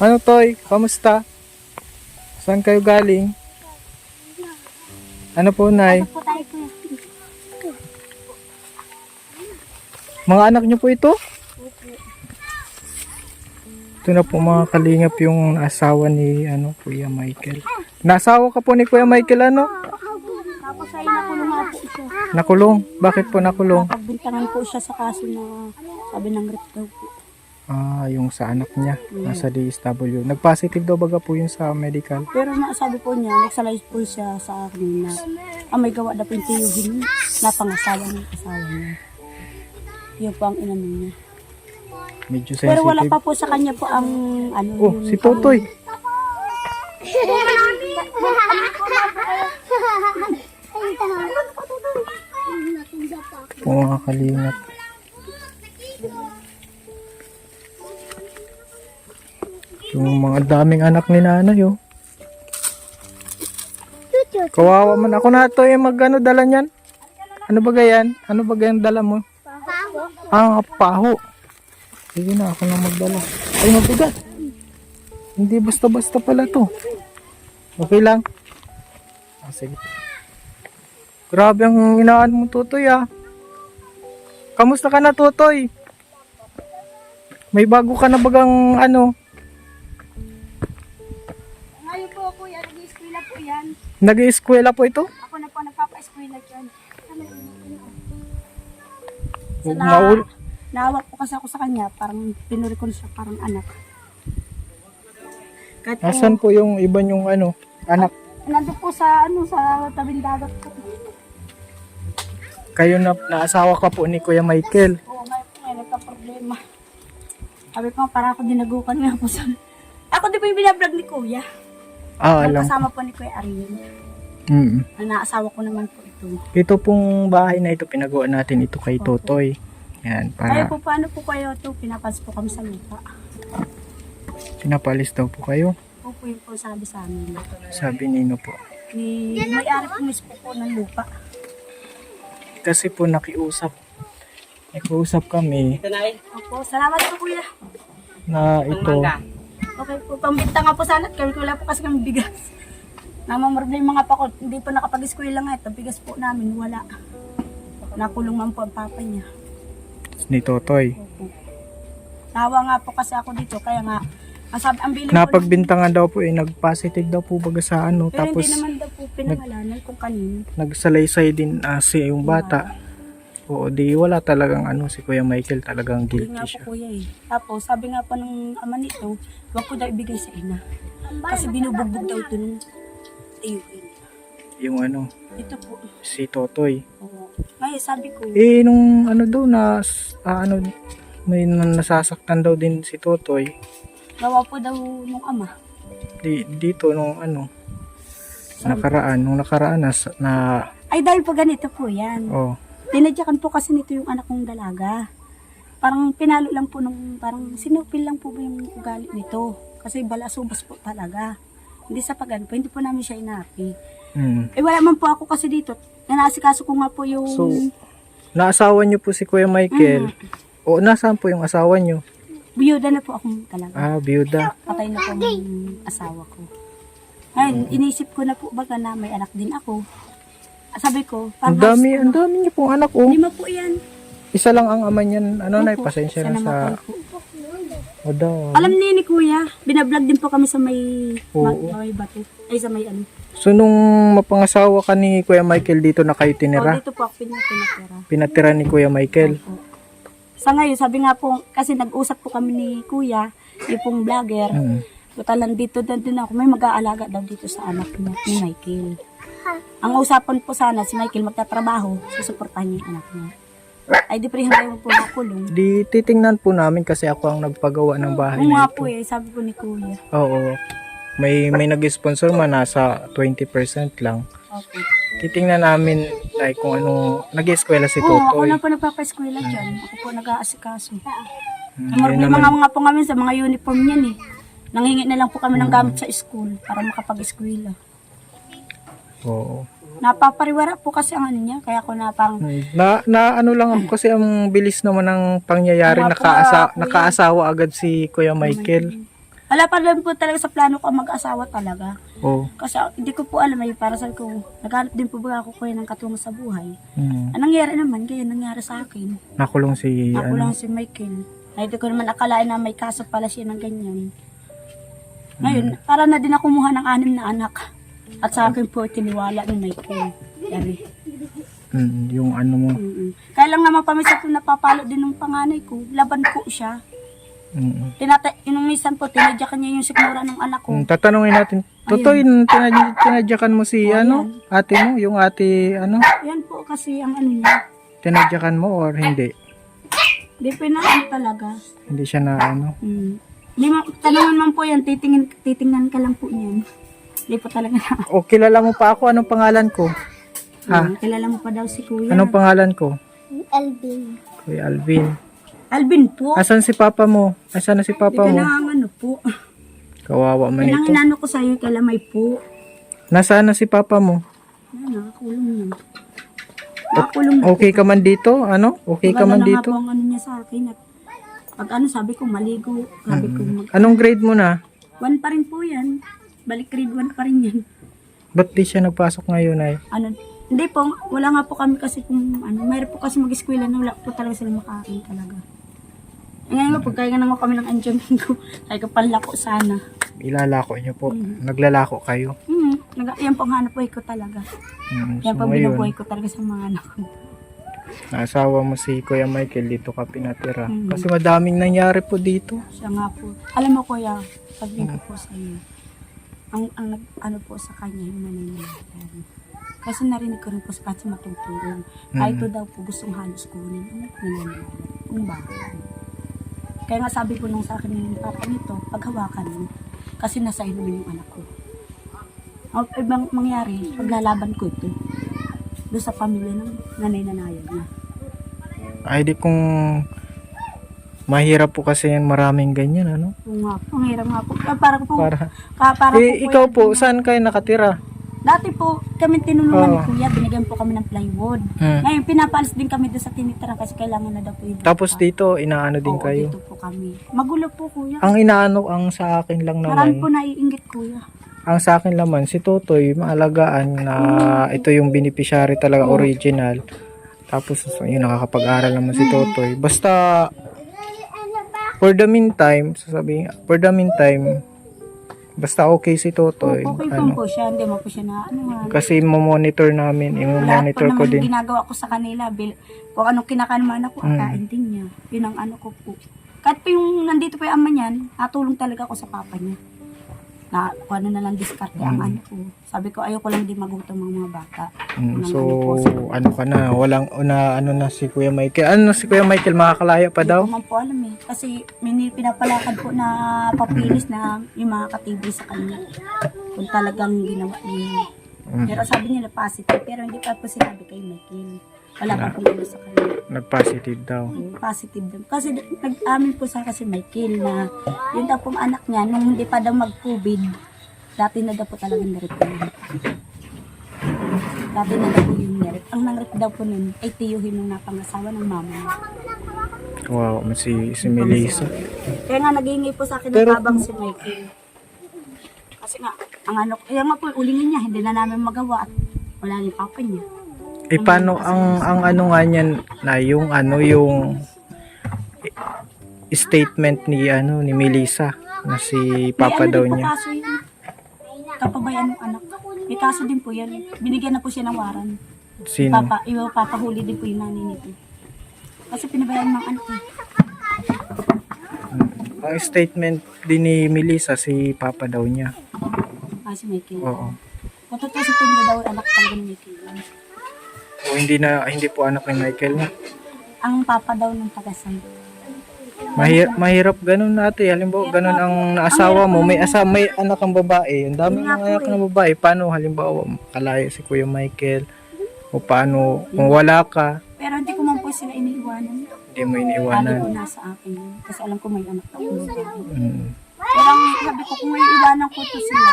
Ano Toy? Kamusta? Saan kayo galing? Ano po Nay? Po tayo kuya. Mga anak niyo po ito? Ito na po mga kalingap yung asawa ni Kuya Michael. Nasawa ka po ni Kuya Michael Tapos ay nakulong nga po siya. Nakulong? Bakit po nakulong? Pagbintangan po siya sa kaso na sabi ng rape daw po. Yung sa anak niya, nasa DSW. Nag-positive daw baga po yun sa medical. Pero sabi po niya, nagsalay po siya sa akin na may gawa na po yung tiyuhin na pangasawa ng asawa niya. Yun po ang inano niya. Medyo sensitive. Pero wala pa po sa kanya po ang Oh, si Totoy. Mga kalingap. Yung mga daming anak ni nanay, oh. Kawawa man. Ako na ito yung dala niyan. Ano ba gayan? Ano ba gayan dala mo? Paho. Sige na, ako na magdala. Ay, mabigat. Hindi basta-basta pala to. Okay lang? Sige. Grabe ang inaan mo, Tutoy, ah. Kamusta ka na, Tutoy? May bago ka na bagang Ngayon po kuya, nag-i-eskwela po yan. Nag-i-eskwela po ito? Ako na po nagpapa-eskwela dyan. Naawat po kasi ako sa kanya, parang pinuri ko na siya parang anak. Kahit po, Nasaan po yung iba yung anak? nandun po sa sa tabing dagat po. Kayo na naasawa ka po ni Kuya Michael. Oo, ngayon po ngayon, nagka-problema. Sabi ko, para ako dinagukan nga po sa... Ako di po yung binablog ni Kuya. Alam. Kasama po ni Kuya Ariel. Na naasawa ko naman po ito. Ito pong bahay na ito, pinagawa natin ito kay Totoy. Yan, Kaya para po, paano po kayo ito? Pinapas po kami sa lupa. pinapalis daw po kayo. Po yung po sabi sa amin. Sabi nino po. May-ari po mismo po ng lupa. Kasi po nakiusap kami Opo, salamat po kuya. na ito. Okay po, pambinta nga po sana at kami wala po kasi kami bigas. Namamroblema nga pa ko, hindi pa nakapag-eskwela nga ito, bigas po namin, wala. Nakulong man po ang papa niya. Ni Totoy. Opo. Nawa nga po kasi ako dito, kaya nga, ang bilin po, Napagbintangan daw po nag-positive daw po baga sa pero tapos hindi naman daw po pinangalanan kung kanino. nagsalaysay din si yung bata. Oo, di wala talagang si Kuya Michael talagang Hindi guilty nga siya. po kuya eh. Tapos sabi nga po ng ama nito, wag ko daw ibigay sa ina. Kasi binubugbog daw ito ng tiyuhin. Yung Ito po. si Totoy. Oo. Ngayon sabi ko, Nung daw may nasasaktan daw din si Totoy. gawa po daw nung ama. Dito nung nung nakaraan na Ay dahil po ganito po yan. oh, Tinadyakan po kasi nito yung anak kong dalaga. Parang pinalo lang po parang sinupil lang po ba yung ugali nito. Kasi balasubas po talaga. Hindi sa pagano po, hindi po namin siya inapi. Wala man po ako kasi dito. Nanasikaso ko nga po yung... So, naasawa niyo po si Kuya Michael. O, nasaan po yung asawa niyo? biyuda na po akong talaga. Biyuda. Patay na po ang asawa ko. Ngayon, inisip ko na po baga na may anak din ako. Sabi ko, Ang dami niyo pong anak, oh. 5 po yan. Isa lang ang ama niyan. Nay, Opo, pasensya na sana sa... mapal po. Daw. Alam ni Kuya, binablog din po kami sa may may bato. Ay, sa may So, nung mapangasawa ka ni Kuya Michael, dito na kayo tinira? dito po ako pinatira. Pinatira ni Kuya Michael? Opo. Sa ngayon, sabi nga po, kasi nag-usap po kami ni Kuya, yung pong vlogger. Butalan dito din ako, may mag-aalaga daw dito sa anak ni Michael. Ang usapan po sana, si Michael magtatrabaho, susuportahan niya yung anak niya. Ay, di pre, hanggang po nakulong. Di titingnan po namin kasi ako ang nagpagawa ng bahay Oo na nga po ito. sabi po ni Kuya. Oo. May nag-sponsor man, nasa 20% lang. Okay. Titingnan namin like kung anong nag-eskwela si Oo, ako Totoy. na po nagpapa-eskwela dyan. Ako po nag-aasikaso. Yun May naman. mga po kami sa mga uniform niyan eh. Nanghingi na lang po kami ng gamit sa school para makapag-eskwela. Oo. Napapariwara po kasi ang ano niya, kaya ako na parang Na ano lang ako kasi ang bilis naman ng pangyayari, Oo nga po, kuya. nakaasawa agad si Kuya Michael. Wala pa rin po talaga sa plano ko ang mag-asawa talaga. Oh. Kasi hindi ko po alam, ay para sa ko, naghanap din po ba ako kuya ng katungo sa buhay. Mm. Anong nangyari naman, kaya nangyari sa akin. Nakulong si Ako ano. lang si Michael. Ay, hindi ko naman akalain na may kaso pala siya ng ganyan. Ngayon, para na din ako kumuha ng 6 na anak. At sa akin po, tiniwala ni Michael. Yan. Yung ano mo. Kaya lang naman pamisa ko napapalo din ng panganay ko. Laban po siya. Inumisan po, tinadyakan niya yung sikmura ng anak ko. Tatanungin natin. Totoo yun, tinadyakan mo si ano? Ate mo? Yung ate ano? Yan po kasi ang ano niya. Tinadyakan mo or hindi? Hindi po na ano talaga. Hindi siya na ano? Tanungan man po yan, titingnan ka lang po niyan. Hindi po talaga na. O kilala mo pa ako, anong pangalan ko? Ha? Kilala mo pa daw si Kuya. Anong pangalan ko? Alvin. Kuya Alvin. Alvin po. Asan si papa mo? Asan na si papa Hindi mo? ka ano po. Kawawa man ito. Pinanginano ko sa'yo, kalamay po. Nasaan na si papa mo? Nakakulong na. Nakakulong na. Okay ka man dito? Ano? Okay ka man Wala na nga dito? po ang ano niya sa akin. At pag ano, sabi ko maligo. Sabi ko Anong grade mo na? 1 pa rin po yan. Balik grade 1 pa rin yan. Ba't di siya nagpasok ngayon ay? Ano, hindi po, wala nga po kami kasi kung ano, mayroon po kasi mag-eskwela na wala po talaga sila makakain talaga. Ngayon nga po, kaya nga naman kami ng enjoyment ko. Kaya ko panlako sana. Ilalako niyo po. Naglalako kayo. Yan po ang hanap buhay ko talaga. Yan So po ngayon, binubuhay ko talaga sa mga anak ko. naasawa mo si Kuya Michael, dito ka pinatira. Kasi madaming nangyari po dito. Siya nga po. Alam mo kuya, sabihin ko po sa iyo. Ang ano po sa kanya, yung nangyayari. Kasi narinig ko rin po sa kasi matutulong. Kahit po daw po gustong halos kunin. Nangyayari. Ang bahay. Kaya nga sabi ko nung sa akin yung papa nito, paghawakan mo. Kasi nasa iyo naman yung anak ko. Ang ibang mangyari, paglalaban ko ito. Doon sa pamilya ng nanay-nanayag niya. Ay di kung mahirap po kasi yan, maraming ganyan ano. Oo nga po, ang hirap nga po. Para po, Para ikaw po, saan kayo nakatira? dati po, kami tinulungan ni Kuya, binigyan po kami ng plywood. Ngayon, pinapaalis din kami doon sa tinitira kasi kailangan na daw po yung Tapos dito, inaano din Oo, kayo. dito po kami. Magulo po, Kuya. Ang inaano, ang sa akin lang Marami po naman, naiinggit, Kuya. ang sa akin naman, si Totoy, maalagaan na ito yung beneficiary talaga original. Tapos, yun, nakakapag-aral naman si Totoy. Basta, for the meantime, basta okay si Totoy. Okay po siya, hindi mo po siya na ano. Kasi mamonitor namin, Lahat po i-monitor ko naman din. ginagawa ko sa kanila. Kung anong kinakain mo anak ko, kain din niya. Yun ang ano ko po. Kahit po yung nandito po yung ama niyan, natulong talaga ako sa papa niya. Na kung ano na lang diskarte ang ano ko. Sabi ko, ayoko lang din magutom ang mga bata. So, ano ka na, walang, ano na si Kuya Michael. Ano na si Kuya Michael, makakalaya pa daw? Hindi ko man po alam eh. Kasi pinapalakad po na papilis na yung mga katibay sa kanya. Kung talagang ginawa niya. Pero sabi nila positive. Pero hindi pa po sinabi kay Michael. Wala pa pong ano sa kanya. Nag-positive daw. Positive daw. Kasi nag-amin po sa kasi Michael na yun daw pong anak niya nung hindi pa daw mag-COVID. Dati na daw po talagang narip po yun. Dati na daw po yung narip. Ang nangrip daw po nun ay tiyuhin nung napangasawa ng mama niya. Wow, si Melissa. Kaya nga naghingi po sa akin ng Pero- tabang si Michael. Kasi nga, ang ano, kaya nga po ulingin niya, hindi na namin magawa at wala ni papa niya. Eh paano ang ano nga niyan na yung ano yung statement ni Melissa na si Papa May ano daw din po niya. kaso yun. Kapabayan ng anak. May kaso din po yan. Binigyan na po siya ng waran. Sino? Papahuli din po yung nanay nito. Kasi pinabayaan ng anak eh. Ang statement din ni Melissa si Papa daw niya. Si Michael. Oo. Kung totoo si Pendo daw anak talaga ni Michael. O hindi po anak ni Michael na. Ang papa daw ng tagasay. Mahirap ganun ate. Halimbawa ganun ang asawa mo, may anak kang babae. Ang dami ng anak ng babae. Paano halimbawa kalaya si Kuya Michael? O paano kung wala ka, Pero hindi ko man po sila iniiwanan. hindi mo Lagi iniiwanan. po nasa akin yun. Kasi alam ko may anak ako babae. Mm. Pero ang sabi ko, kung may iwanan ko to sila,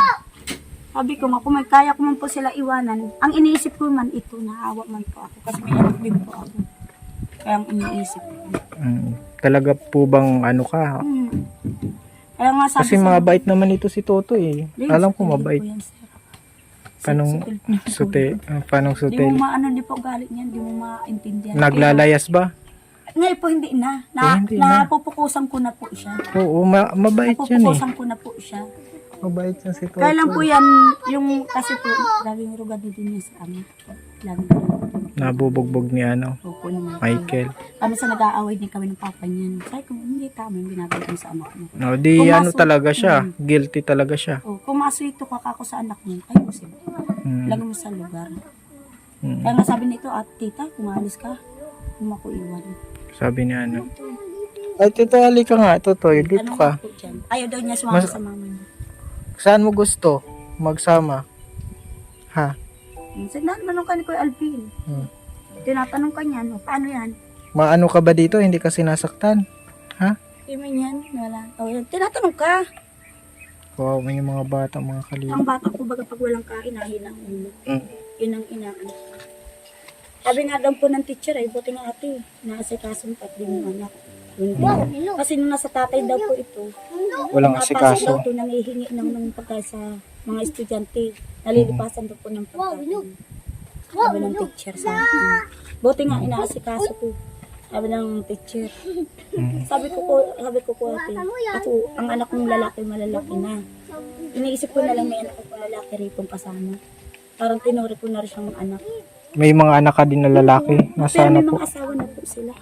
sabi ko nga, kung may kaya ko man po sila iwanan, ang iniisip ko man ito, naawa man po ako. Kasi may anak din po ako. Kaya ang iniisip ko. Talaga po bang ano ka? Kaya nga sabi Kasi mabait naman ito si Totoy eh. Hindi, Alam ko hindi mabait. po yan, sir. Panong panong Di sutel. mo maano, di po galit niyan, di mo maintindihan. Naglalayas ba? Ngayon po hindi na. Hindi na. Napupukusan ko na po siya. Oo, mabait yan eh. Napupukusan ko na po siya. Mabait yan si Totoy. Kaya lang po yan, yung kasi po, laging rugado din niya sa amin. Laging Nabubugbog ni ano, po naman. Michael. Kami sa nag-aaway din kami ng papa niyan. Sabi ko, hindi tama yung binabay mo sa anak mo. No, di Pumasok. ano talaga siya. Guilty talaga siya. Oh, kung maswito ka kako sa anak mo, ay po sila. Lagi mo sa lugar. Kaya nga sabi nito, at tita, kung alis ka, kung ako iwan. Sabi niya ano. Ay, Tito, halika nga. Totoy, dito Anong ka. po dyan? Ayaw daw niya sumama sa mama niya. Saan mo gusto magsama? Ha? Sinanong ka ni Kuya Alvin. Tinatanong ka niya, no? Paano yan? Maano ka ba dito? Hindi ka sinasaktan? Ha? Hindi man yan, wala. Oh, yan. Tinatanong ka. Wow, may mga bata, mga Ang kalina. bata ko baga pag walang kain, nahinang ulo. Mm. Yun ang inaan. Sabi nga daw po ng teacher ay buti nga ate, naasikaso pa din yung anak. Kasi nung nasa tatay daw po ito, Walang daw asikaso. ito nangihingi ng pagkain sa mga estudyante. Nalilipasan daw po ng pagkain. Sabi ng teacher sa akin. Buti nga inaasikaso ko. Sabi ng teacher. Sabi ko po ate, ako, ang anak kong lalaki malalaki na. Iniisip ko na lang may anak ko lalaki rito kasama. Parang tinuri ko na rin siyang anak. May mga anak ka din na lalaki. Pero Nasaan may na po? mga asawa na po sila.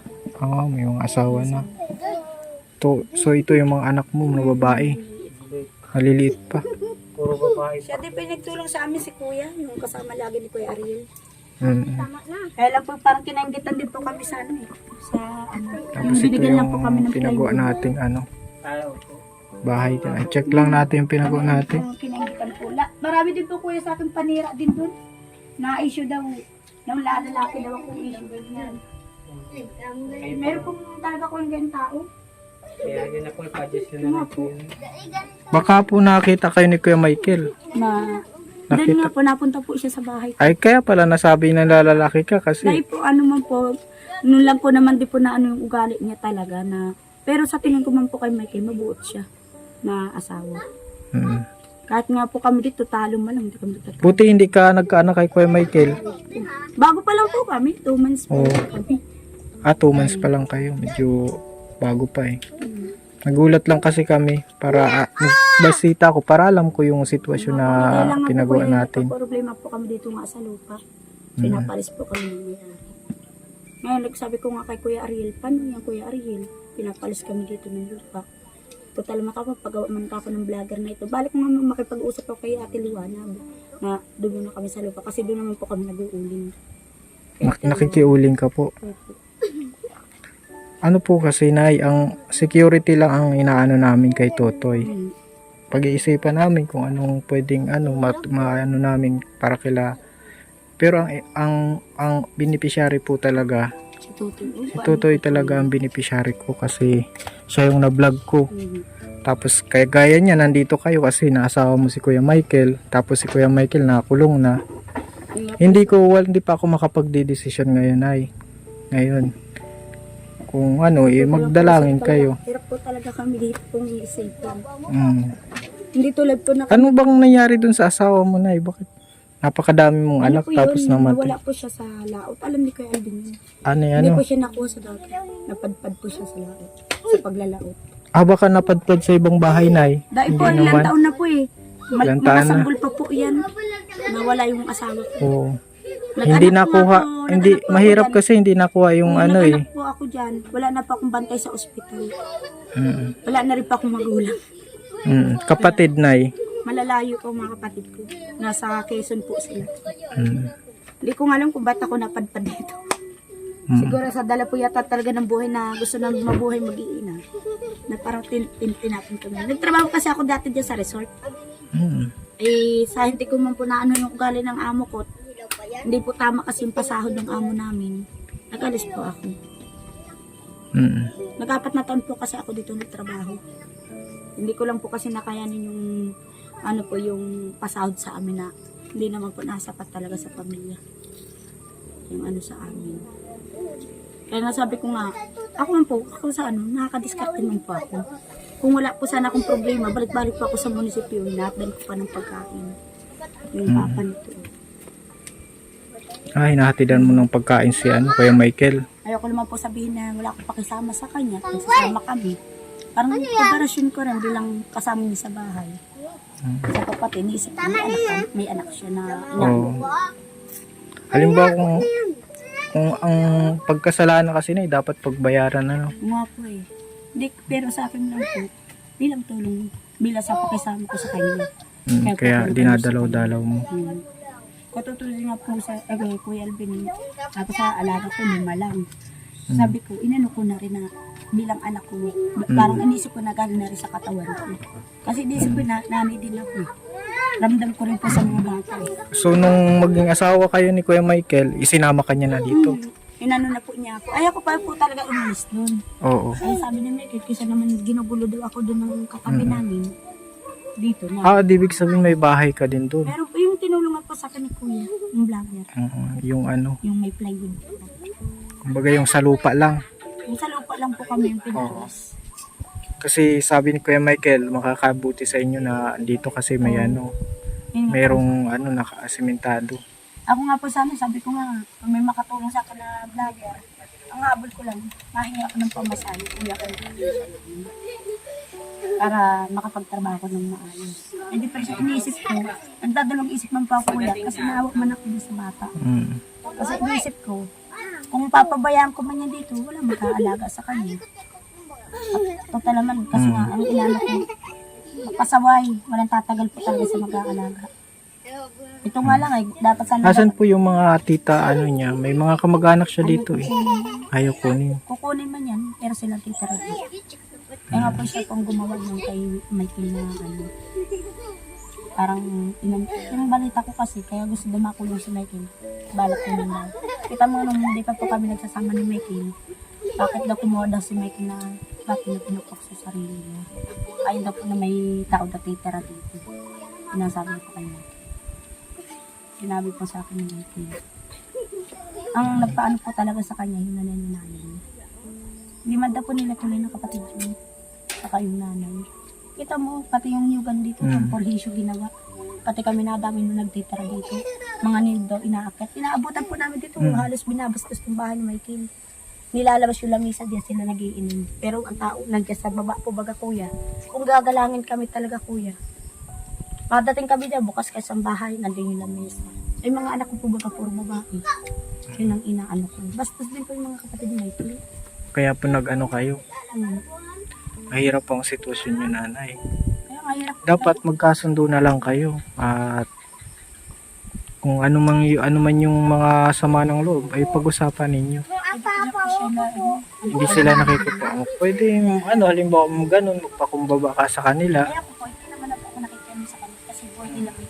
May mga asawa na. So ito yung mga anak mo na babae. Maliliit pa. Siya din pa yung nagtulong sa amin si Kuya, yung kasama lagi ni Kuya Ariel. Mm. Kaya lang po parang kinainggitan din po kami sa ano eh. Sa ano. Tapos ito binigyan lang po kami yung ng pinagawa plywood. nating ano. Bahay. Check lang natin yung pinagawa natin. Yung kinainggitan po. Marami din po Kuya sa akin panira din dun. Na-issue daw. Nang lalaki daw ako issue ganyan. Meron pong talaga ko yung ganyan tao. Kaya yun na po, i-adjust nyo na lang po yun. Baka po nakita kayo ni Kuya Michael. Na Nakita. doon nga po napunta po siya sa bahay. Ay, kaya pala nasabi na lalaki ka Dahil kasi. po ano man po, noon lang po naman di po na ano yung ugali niya talaga na, pero sa tingin ko man po kay Michael, mabuot siya na asawa. Mm. Kahit nga po kami dito, talo man lang, hindi kami dito. Buti hindi ka nagkaanak kay Kuya Michael. Bago pa lang po kami, 2 months po Oo. kami. 2 months pa lang kayo. Medyo bago pa eh. Nagulat lang kasi kami para nagbasita ko para alam ko yung sitwasyon na pinagawa natin. Problema po kami dito nga sa lupa. Pinapalis po kami ng mayari. Ngayon, nagsabi ko nga kay Kuya Ariel, paano yan Kuya Ariel? Pinapalis kami dito ng lupa. Total makapagpagawa man ako ng vlogger na ito. Balik nga makipag-usap ako kay Ate Liwanag na doon na kami sa lupa kasi doon naman po kami nag-uuling. Nakikiuling ka po. Ano po kasi Nay, ang security lang ang inaano namin kay Totoy. Pag-iisipan namin kung anong pwedeng maano namin para kila. Pero ang beneficiary po talaga, Si Tutoy. si Totoy talaga ang beneficiary ko kasi siya yung na-vlog ko. Tapos kaya gaya niya nandito kayo kasi naasawa mo si Kuya Michael, tapos si Kuya Michael nakakulong na. Hindi pa ako makapagdedesisyon ngayon ay. Ngayon kung magdalangin kayo. Hirap po talaga kami dito kung iisipan. Mm. Hindi tulad po na Ano bang nangyari dun sa asawa mo na Bakit? Napakadami mong anak po tapos yun, namatay. nawala po siya sa laot. Alam ni Kuya Alvin yun. Hindi Ano? po siya nakuha sa dati. Napadpad po siya sa laot. Sa paglalaot. Baka napadpad sa ibang bahay Nay. Dahil po, Hindi ilang naman. taon na po eh. Ilang taon na. Masasanggol pa po yan. Nawala yung asawa ko. Oo. Nag-anak Hindi po nakuha, ako, hindi nag-anak po mahirap ako dyan. kasi hindi nakuha yung Nung ano nag-anak po ako dyan, wala na pa akong bantay sa ospital. Wala na rin pa akong magulang. Kapatid Nay. Malalayo po mga kapatid ko. Nasa Quezon po sila. Mm. Hindi ko nga alam kung ba't ako napadpad dito. Siguro sa dala po yata talaga ng buhay na gusto na mabuhay mag-iina. Na parang tinapin kami. Nagtrabaho kasi ako dati dyan sa resort. Mm. Sa hindi ko man po na ano yung ugali ng amo ko, hindi po tama kasi yung pasahod ng amo namin. Nag-alis po ako. Mm. Nag-4 na taon po kasi ako dito nagtrabaho. Hindi ko lang po kasi nakayanin yung yung pasahod sa amin na hindi naman po nasapat talaga sa pamilya. Yung sa amin. Kaya nasabi ko nga, ako sa nakakadiskarte man po ako. kung wala po sana akong problema, balik-balik po ako sa munisipyo, hinatdan ko pa ng pagkain. Yung papa nito. Hinahatidan mo ng pagkain si Kuya Michael. Ayoko naman po sabihin na wala akong pakisama sa kanya, kung sasama kami. Parang pagkarasyon ko rin bilang kasama niya sa bahay. Sa kapatid, niisip ko may anak siya na anak. Halimbawa kung ang pagkasalanan kasi na dapat pagbayaran Nga po eh. Hindi, pero sa akin lang po, bilang tulong, bilang sa pakisama ko sa kanya. Kaya dinadalaw-dalaw mo. Katutuloy nga po sa Kuya Alvin, tapos sa alaga ko, 5 lang. Sabi ko, inano ko na rin na bilang anak ko, parang inisip ko na galing na rin sa katawan ko. Kasi inisip ko na nanay din ako eh. Ramdam ko rin po sa mga bata eh. So nung maging asawa kayo ni Kuya Michael, isinama ka niya na dito? Inano na po niya ako. Ayaw ko pa po talaga umalis doon. Oo. Ay sabi ni Michael, kasi naman ginugulo daw ako doon ng katabi namin. Dito na. Ibig sabihin may bahay ka din doon. Pero yung tinulungan po sa akin ni Kuya, yung vlogger. Yung Yung may plywood. kumbaga yung sa lupa lang. Yung sa lupa lang po kami yung pinalas. Kasi sabi ni Kuya Michael, makakabuti sa inyo na dito kasi may merong naka-asementado. Ako nga po sana, sabi ko nga, kung may makatulong sa akin na vlogger, ang habol ko lang, mahingi ako ng pamasahe, kuya ko para makapagtrabaho ko ng maayos. Hindi pa siya iniisip ko, nagdadalawang isip man pa ako kuya, kasi naawak man ako sa bata. Kasi iniisip ko, kung papabayaan ko man yan dito, wala mag-aalaga sa kanya. Total naman, kasi nga, ang inano ko, pasaway, walang tatagal po talaga sa mag-aalaga. Ito nga lang ay, dapat sana... Asan po yung mga tita niya? May mga kamag-anak siya dito eh. Ayaw kunin. Kukunin man yan, pero sila titira dito. Kaya nga po siya pong gumawa ng kay Michael na parang, yung balita ko kasi, kaya gusto dumakulong si Michael. Balak ko naman. Kita mo nung hindi pa po kami nagsasama ni Michael, bakit daw kumuha daw si Michael na bakit na pinupok sa sarili niya. Ayun daw po na may tao na titira dito. Sinasabi ko kay Michael. Sinabi po sa akin ni Michael. Ang nagpaano po talaga sa kanya, yung nanay. Hindi man daw po nila tuloy na kapatid yun. Saka yung nanay. Kita mo, pati yung yugan dito, yung porhisyo ginawa. Pati kami nadami nung nagtitira dito. Mga nido, inaakit. Inaabutan po namin dito, halos binabastos ng bahay ni Michael. Nilalabas yung lamisa diyan, sila nagiinom. Pero ang tao, nandiyan sa baba po baga kuya. Kung gagalangin kami talaga kuya. Pagdating kami dyan, bukas kayo sa bahay, nandiyan yung lamisa. Ay mga anak ko po baga puro babae. Yun ang inaano ko. Bastos din po yung mga kapatid ni Michael. Kaya po kayo. Mahirap po ang sitwasyon niyo, nanay. Kaya mahirap. Dapat magkasundo na lang kayo. At kung ano man yung mga sama ng loob, ay pag-usapan ninyo. Hindi sila nakikita. Pwede halimbawa mo ganun, magpakumbaba ka sa kanila. Kaya po, hindi naman ako nakikinig sa kanila kasi boy nila ko.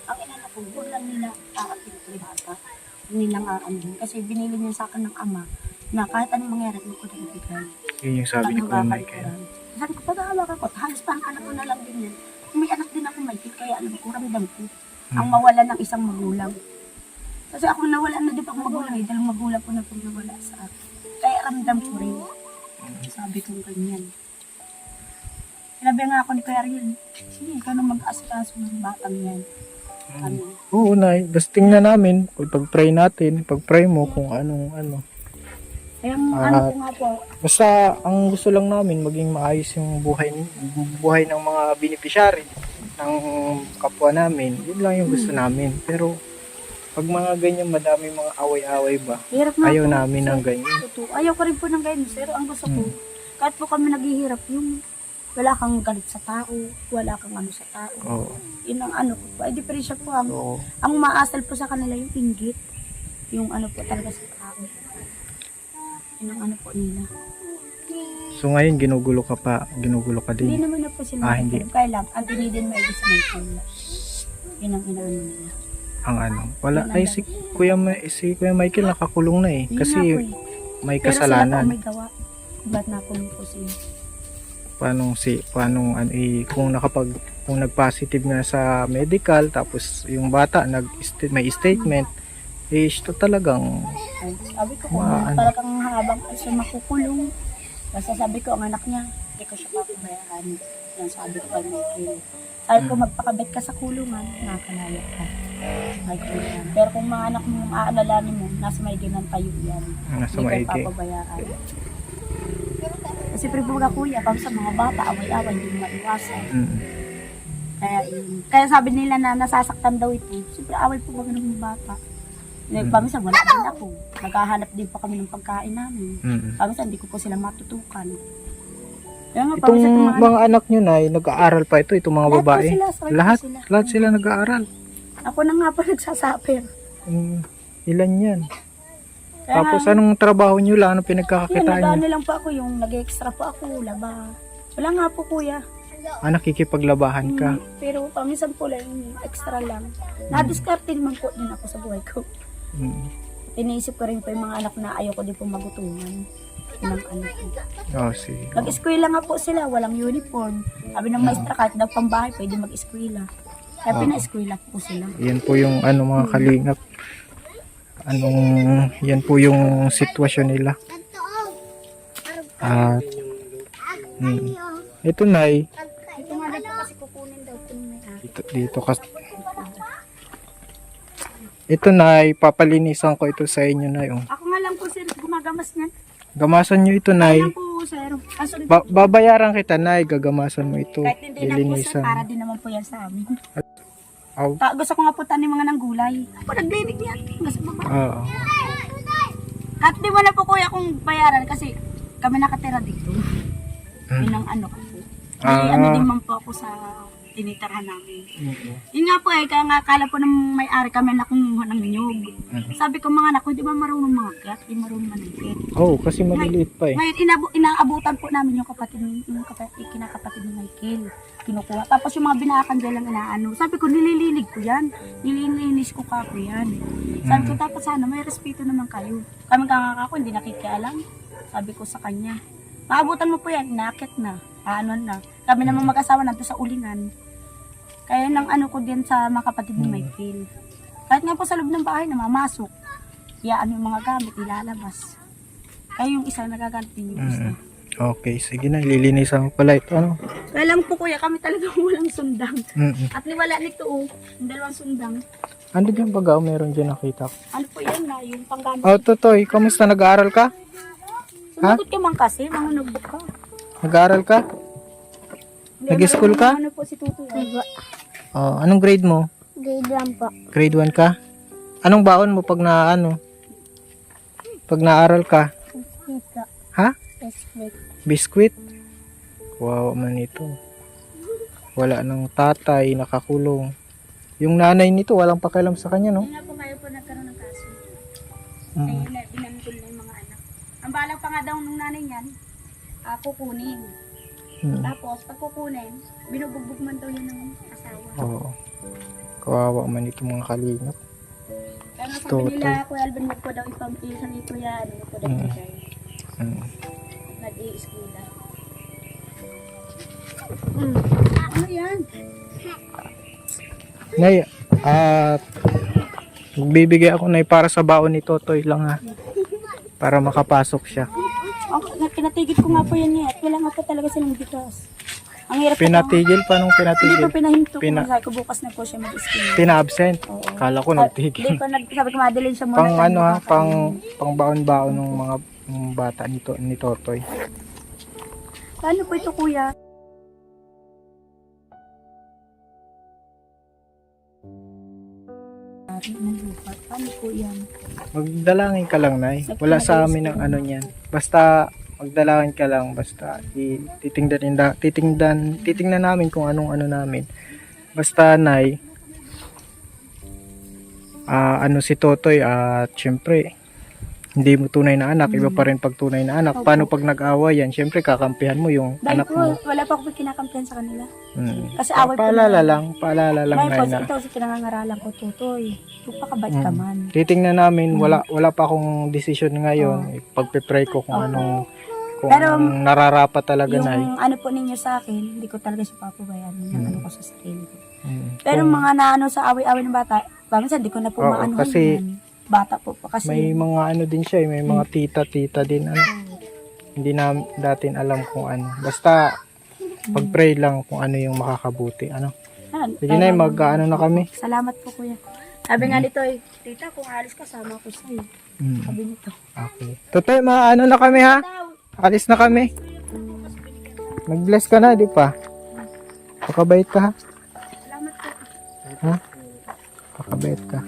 Ang inano ko, buwan lang nila aakit ko yung bata. Hindi lang kasi binili niya sa akin ng ama na kahit anong mangyari, hindi ko na ibigay. Yun yung sabi ni Kuya Michael. Sabi ko, pag-aalak ako, halos parang anak ko na lang din yan. May anak din ako, Michael, kaya alam ko, ramdam ko. Ang mawala ng isang magulang. Kasi ako nawala na din ako magulang dahil magulang ko na pong nawala sa akin. Kaya ramdam ko rin. Sabi ko ganyan. Sinabi nga ako ni Kuya Ariel, sige, ikaw na mag-asikaso ng batang yan. Oo, nay. Basta tingnan namin, pag-pray natin, pag-pray mo kung anong Kaya ano ko nga po, Basta ang gusto lang namin maging maayos yung buhay ng mga beneficiary ng kapwa namin. Yun lang yung gusto namin. Pero pag mga ganyan madami mga away-away ba? hirap nga Ayaw po, namin sir. ng ganyan. Totoo. Ayaw ko rin po ng ganyan, sir. Ang gusto ko, kahit po kami naghihirap, yung wala kang galit sa tao, wala kang ano sa tao. Oo. Yun ang ano ko po. Ay, diferensya po. Oo. Ang maasal po sa kanila yung inggit. Yung ano po talaga sa tao. Yun ang ano po nila. So ngayon ginugulo ka Hindi din. naman na po sila. Hindi. Kaya lang, ang dinidin may sa Michael. Yun ang inaano nila. Ang wala ay si Kuya Michael nakakulong na eh Yun kasi nga po eh. may Pero sila po kasalanan. may gawa. Ba't nakulong po sila? Kung nag-positive na sa medical tapos yung bata may statement ito talagang Ay, sabi ko kung talagang habang siya makukulong, Basta sabi ko, ang anak niya, hindi ko siya papabayaan. Yan sabi ko kay Michael. Sabi ko, magpakabit ka sa kulungan, nakakalaya ka. Michael yan. Pero kung mga anak mo, aalalanin mo, nasa maigi ng tayo yan. Nasa Hindi maigi. ka papabayaan. Kasi pribuga kuya, pag sa mga bata, away-away, hindi mo maiwasan. Kaya yun. Kaya sabi nila na nasasaktan daw ito. Siyempre, away po kami ng mga bata. Paminsan, wala din ako. Naghahanap din pa kami ng pagkain namin. Paminsan, hindi ko po sila matutukan. Kaya nga, Itong paminsan, itong mga anak nyo na, nag-aaral pa ito, itong mga Lahat po babae. sila, sakit po Lahat, sila. lahat sila nag-aaral. Ako na nga pa nagsasapir. Ilan yan? Kaya Tapos nga, anong trabaho nyo lang? Anong yun, pinagkakakitaan nyo? nag-ano lang po ako, yung nag-extra po ako, laba. Wala nga po kuya. Nakikipaglabahan ka. Pero paminsan po lang, extra lang. Na-discarte naman po din ako sa buhay ko. Iniisip ko rin po yung mga anak na ayoko din po magutungan. Ng anak ko. Oh, sige. Nag-eskwela nga po sila, walang uniform. Sabi ng maestra, kahit daw pambahay, pwede mag-eskwela. Kaya pina-eskwela po sila. Yan po yung mga kalingap. Yan po yung sitwasyon nila. At ito Nay, Ito nga daw po kasi kukunin daw po ng may-ari. dito kas ito Nay, papalinisan ko ito sa inyo Nay. Oh. Ako nga lang po sir, gumagamas niyan. Gamasan nyo ito Nay. Ayan po sir. Kaso Babayaran kita Nay, gagamasan mo ito. kahit hindi lang po sir, Lilinisan. para din naman po yan sa amin. Aw. Gusto ko nga po tanim mga ng gulay. Ako naglilig niyan. Gusto mo ba? Oo. At di mo na po kuya kung bayaran kasi kami nakatira dito. Yun ang ano ko po. May ano din man po ako sa tinitirahan namin. Yun nga po kaya nga akala po ng may-ari kami na kumuha ng nyug. Sabi ko mga anak ko, di ba marunong mangakyat? Di marunong managkit. Oh, kasi maliliit pa eh. Ngayon, inaabutan po namin yung kinakapatid ni Michael. Kinukuha. Tapos yung mga binakan dyan lang inaano. Sabi ko, nilililig ko yan. Nililinis ko kako yan. Sabi ko, dapat sana may respeto naman kayo. Kami kakako, hindi nakikialam. Sabi ko sa kanya, maabutan mo po yan, inakit na. Ano na. Kami naman mag-asawa nandito sa ulingan. Kaya nang ano ko din sa mga kapatid ni Michael. Kahit nga po sa loob ng bahay na mamasok. Iyaan yung mga gamit, ilalabas. Kaya yung isa nagagalit din yung isa. Okay, sige na, ililinisan ko pala ito. Ano? Kaya lang po kuya, kami talaga walang sundang. At niwala nito yung dalawang sundang. Ano dyan baga? Meron dyan nakita ko. Ano po yan na, yung panggamit. Oh, Totoy, kamusta? Nag-aaral ka? Sumagot ka man kasi, mga notebook ka. Nag-aaral ka? Nag-school ka? Ano po si Tutoy? Oh, anong grade mo? Grade 1 po. Grade 1 ka? Anong baon mo pag pag naaral ka? Dito. Ha? Biscuit. Biskwit? Wow, man ito. Wala nang tatay, nakakulong. Yung nanay nito, walang pakialam sa kanya, no? Hindi na po kayo po nagkaroon ng kaso. Ay, binantol na yung mga anak. Ang balak pa nga daw ng nanay niyan, kukunin. Tapos, pag kukunin, binubugbog man daw yun ng asawa. Oo. Kawawa man ito mga kalingap. Kaya nga sabi nila, Kuya Alvin, wag ko daw ipampisan ni Kuya, wag ko daw ibigay. Nag-i-eskwila. Ano yan? Nay, magbibigay ako Nay para sa baon ni Totoy lang ha. Para makapasok siya. Pinatigil ko nga po yan niya. At wala nga po talaga silang bigas. Ang hirap Pinatigil? Paano Hindi pinatigil? po pinahinto ko. Pina- Sabi ko bukas na po siya mag-eskwila. Pina-absent? Oo. Kala ko Hindi nagtigil. ko sabi ko madalhin siya muna. Pang tayo ano ha, makakain. pang baon-baon ng mga bata ni Totoy. Paano po ito kuya? Paano po yan? Magdalangin ka lang, Nay. Wala sa amin ang ano niyan. Basta magdalangin ka lang, basta titingnan namin kung anong ano namin. Basta Nay, ano si Totoy at syempre hindi mo tunay na anak, iba pa rin pag tunay na anak. Paano pag nag-away yan? Syempre kakampihan mo yung Dahil anak po, mo. wala pa ako kinakampihan sa kanila. Kasi Ah, away po paalala nila. lang, Ngayon po, Nay na. ito sa pinangangaralan ko, Tutoy. Magpakabait ka man. Titingnan namin, wala pa akong desisyon ngayon. Pagpe-pray ko kung anong Pero, anong nararapat talaga, Nay. Yung ano po ninyo sa akin, hindi ko talaga siya papabayaan ng ano ko sa sarili ko. Mm. Pero mga naano sa away-away ng bata, paminsan di ko na po Oo, maano kasi yan. Bata po kasi. May mga ano din siya, may mga tita din ano. Hindi na natin alam kung ano. Basta pag-pray lang kung ano yung makakabuti. Ano? Sige na, mag-ano na kami. Salamat po kuya. Sabi nga nito eh, tita kung alis ka sama ko sa'yo. Sabi nito. Okay. Totoy, ano na kami ha? Alis na kami. Mag-bless ka na, di pa? Pakabait ka ha? Salamat po. Ha? Pakabait ka.